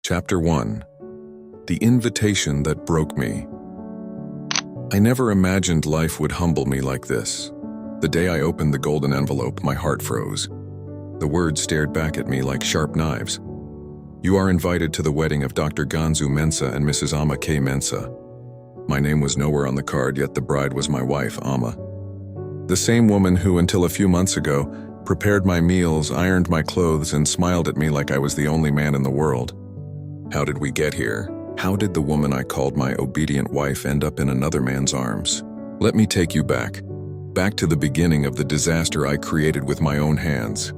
Chapter 1. The Invitation That Broke Me. I never imagined life would humble me like this. The day I opened the golden envelope, my heart froze. The words stared back at me like sharp knives. You are invited to the wedding of Dr. Gansu Mensah and Mrs. Amma K. Mensah. My name was nowhere on the card, yet the bride was my wife, Amma. The same woman who, until a few months ago, prepared my meals, ironed my clothes, and smiled at me like I was the only man in the world. How did we get here? How did the woman I called my obedient wife end up in another man's arms? Let me take you back to the beginning of the disaster I created with my own hands.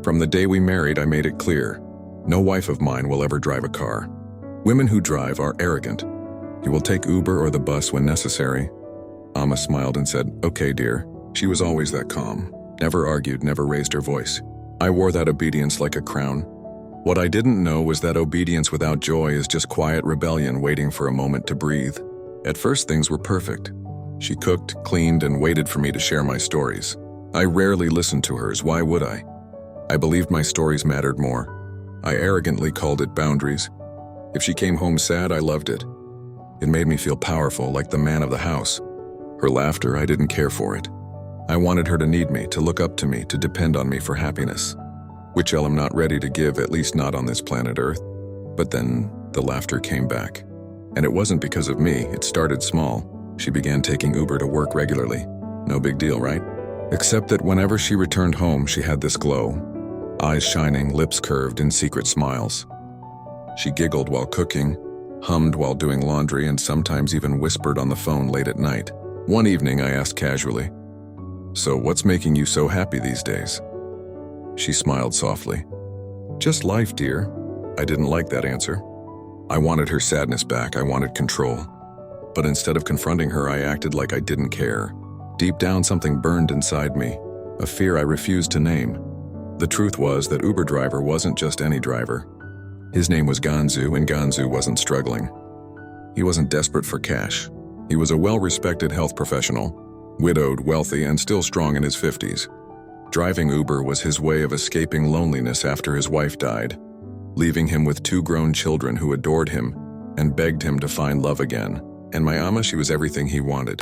From the day we married, I made it clear, no wife of mine will ever drive a car. Women who drive are arrogant. You will take Uber or the bus when necessary. Amma smiled and said, "Okay, dear." She was always that calm, never argued, never raised her voice. I wore that obedience like a crown. What I didn't know was that obedience without joy is just quiet rebellion waiting for a moment to breathe. At first, things were perfect. She cooked, cleaned, and waited for me to share my stories. I rarely listened to hers. Why would I? I believed my stories mattered more. I arrogantly called it boundaries. If she came home sad, I loved it. It made me feel powerful, like the man of the house. Her laughter, I didn't care for it. I wanted her to need me, to look up to me, to depend on me for happiness, which I'm not ready to give, at least not on this planet Earth. But then the laughter came back. And it wasn't because of me, it started small. She began taking Uber to work regularly. No big deal, right? Except that whenever she returned home, she had this glow. Eyes shining, lips curved in secret smiles. She giggled while cooking, hummed while doing laundry, and sometimes even whispered on the phone late at night. One evening, I asked casually, "So what's making you so happy these days?" She smiled softly. "Just life, dear." I didn't like that answer. I wanted her sadness back. I wanted control. But instead of confronting her, I acted like I didn't care. Deep down, something burned inside me, a fear I refused to name. The truth was that Uber driver wasn't just any driver. His name was Gansu, and Gansu wasn't struggling. He wasn't desperate for cash. He was a well-respected health professional, widowed, wealthy, and still strong in his 50s. Driving Uber was his way of escaping loneliness after his wife died, leaving him with 2 grown children who adored him and begged him to find love again. And my Amma, she was everything he wanted.